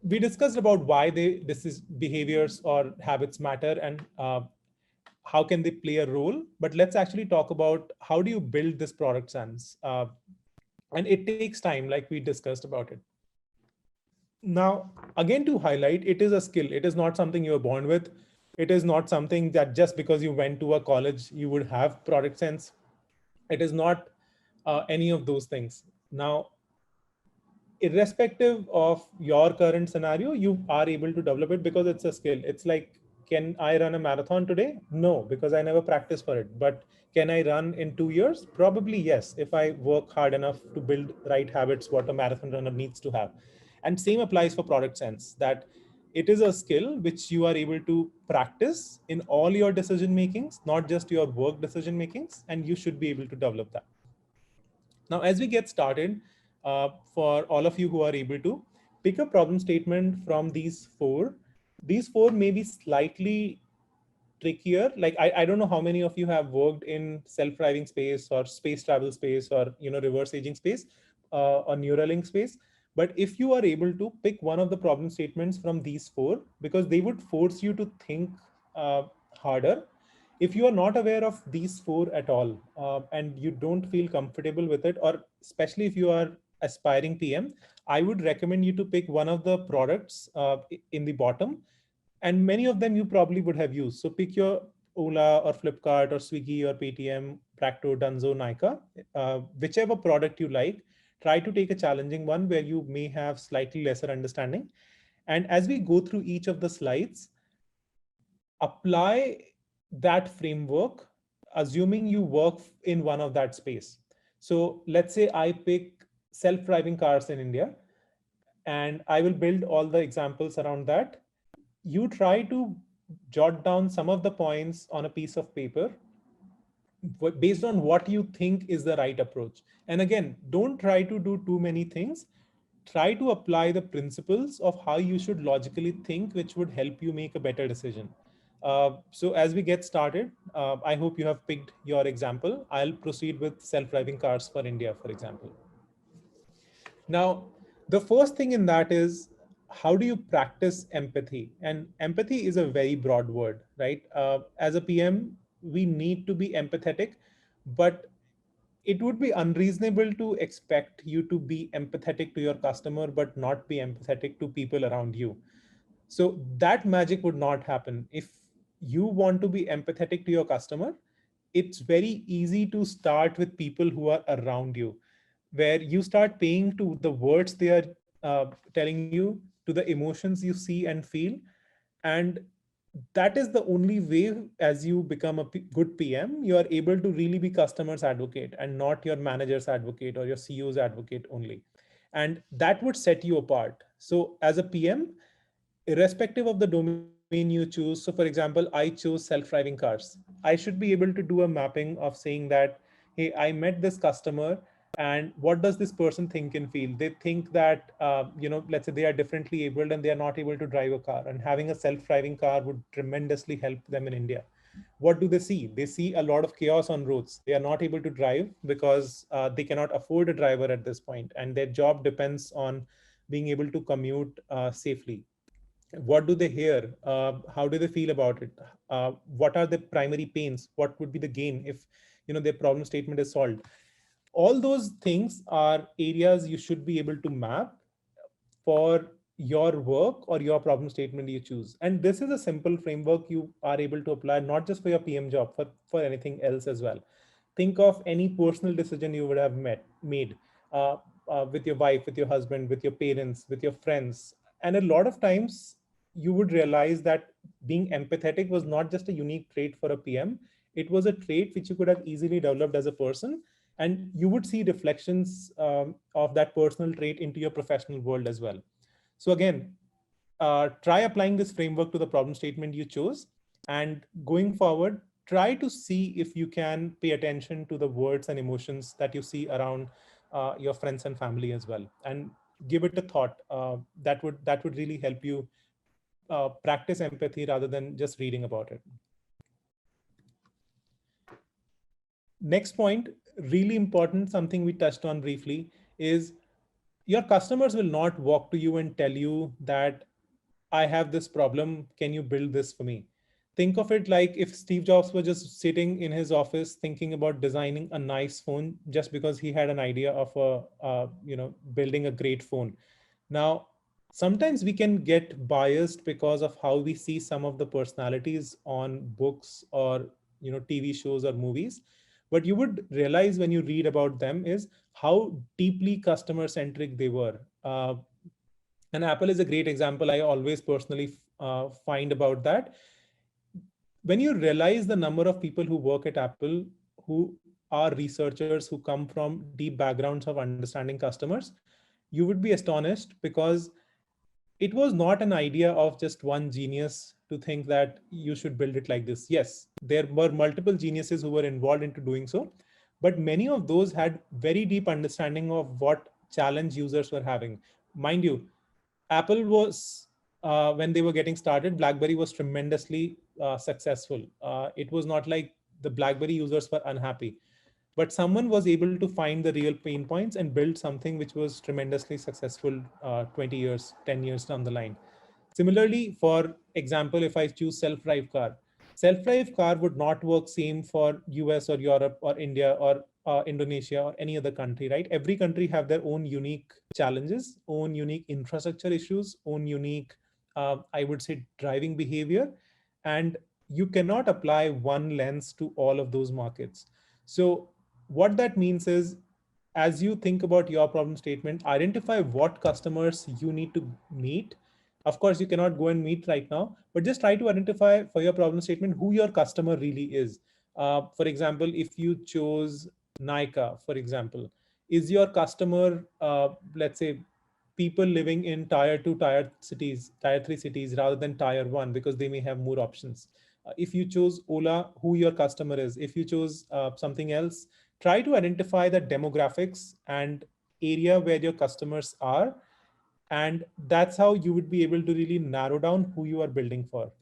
we discussed about why this is behaviors or habits matter, and how can they play a role. But let's actually talk about how do you build this product sense. And it takes time, like we discussed about it. Now, again, to highlight, it is a skill. It is not something you're born with. It is not something that just because you went to a college, you would have product sense. It is not any of those things. Now, irrespective of your current scenario, you are able to develop it because it's a skill. It's like, can I run a marathon today? No, because I never practiced for it. But can I run in 2 years? Probably yes, if I work hard enough to build right habits, what a marathon runner needs to have. And same applies for product sense, that it is a skill which you are able to practice in all your decision makings, not just your work decision makings, and you should be able to develop that. Now, as we get started, for all of you who are able to pick a problem statement from these four may be slightly trickier. Like I don't know how many of you have worked in self-driving space or space travel space or reverse aging space or Neuralink space. But if you are able to pick one of the problem statements from these four, because they would force you to think uh, harder. If you are not aware of these four at all, and you don't feel comfortable with it, or especially if you are aspiring PM, I would recommend you to pick one of the products in the bottom, and many of them you probably would have used. So pick your Ola or Flipkart or Swiggy or Paytm, Practo, Dunzo, Nika, whichever product you like. Try to take a challenging one where you may have slightly lesser understanding. And as we go through each of the slides, apply that framework, assuming you work in one of that space. So let's say I pick self-driving cars in India, and I will build all the examples around that. You try to jot down some of the points on a piece of paper based on what you think is the right approach. And again, don't try to do too many things. Try to apply the principles of how you should logically think, which would help you make a better decision. So as we get started, I hope you have picked your example. I'll proceed with self-driving cars for India, for example. Now, the first thing in that is, how do you practice empathy? And empathy is a very broad word, right? As a PM, we need to be empathetic, but it would be unreasonable to expect you to be empathetic to your customer, but not be empathetic to people around you. So that magic would not happen. If you want to be empathetic to your customer, it's very easy to start with people who are around you, where you start paying to the words they are telling you, to the emotions you see and feel. And that is the only way. As you become a good PM, you are able to really be customer's advocate and not your manager's advocate or your CEO's advocate only. And that would set you apart. So as a PM, irrespective of the domain you choose. So for example, I chose self-driving cars. I should be able to do a mapping of saying that, hey, I met this customer, and what does this person think and feel? They think that, let's say they are differently abled and they are not able to drive a car, and having a self-driving car would tremendously help them in India. What do they see? They see a lot of chaos on roads. They are not able to drive because they cannot afford a driver at this point, and their job depends on being able to commute safely. What do they hear? How do they feel about it? What are the primary pains? What would be the gain if their problem statement is solved? All those things are areas you should be able to map for your work or your problem statement you choose. And this is a simple framework you are able to apply not just for your PM job, for anything else as well. Think of any personal decision you would have made uh, with your wife, with your husband, with your parents, with your friends. And a lot of times you would realize that being empathetic was not just a unique trait for a PM. It was a trait which you could have easily developed as a person, and you would see reflections of that personal trait into your professional world as well. So again, try applying this framework to the problem statement you chose, and going forward, try to see if you can pay attention to the words and emotions that you see around your friends and family as well, and give it a thought. That would really help you practice empathy rather than just reading about it. Next point, really important, something we touched on briefly, is your customers will not walk to you and tell you that I have this problem, can you build this for me? Think of it like if Steve Jobs were just sitting in his office thinking about designing a nice phone just because he had an idea of building a great phone. Now, sometimes we can get biased because of how we see some of the personalities on books or TV shows or movies. What you would realize when you read about them is how deeply customer centric they were. And Apple is a great example. I always personally find about that. When you realize the number of people who work at Apple who are researchers who come from deep backgrounds of understanding customers, you would be astonished, because it was not an idea of just one genius to think that you should build it like this. Yes, there were multiple geniuses who were involved into doing so, but many of those had very deep understanding of what challenge users were having. Mind you, Apple was, when they were getting started, BlackBerry was tremendously successful. It was not like the BlackBerry users were unhappy, but someone was able to find the real pain points and build something which was tremendously successful 20 years, 10 years down the line. Similarly, for example, if I choose self-drive car would not work same for US or Europe or India or Indonesia or any other country, right? Every country have their own unique challenges, own unique infrastructure issues, own unique, I would say, driving behavior. And you cannot apply one lens to all of those markets. So what that means is, as you think about your problem statement, identify what customers you need to meet. Of course, you cannot go and meet right now, but just try to identify for your problem statement who your customer really is. For example, if you chose Nika, for example, is your customer, let's say, people living in tier 2, tier cities, tier 3 cities rather than tier 1, because they may have more options. If you chose Ola, who your customer is. If you chose something else, try to identify the demographics and area where your customers are, and that's how you would be able to really narrow down who you are building for.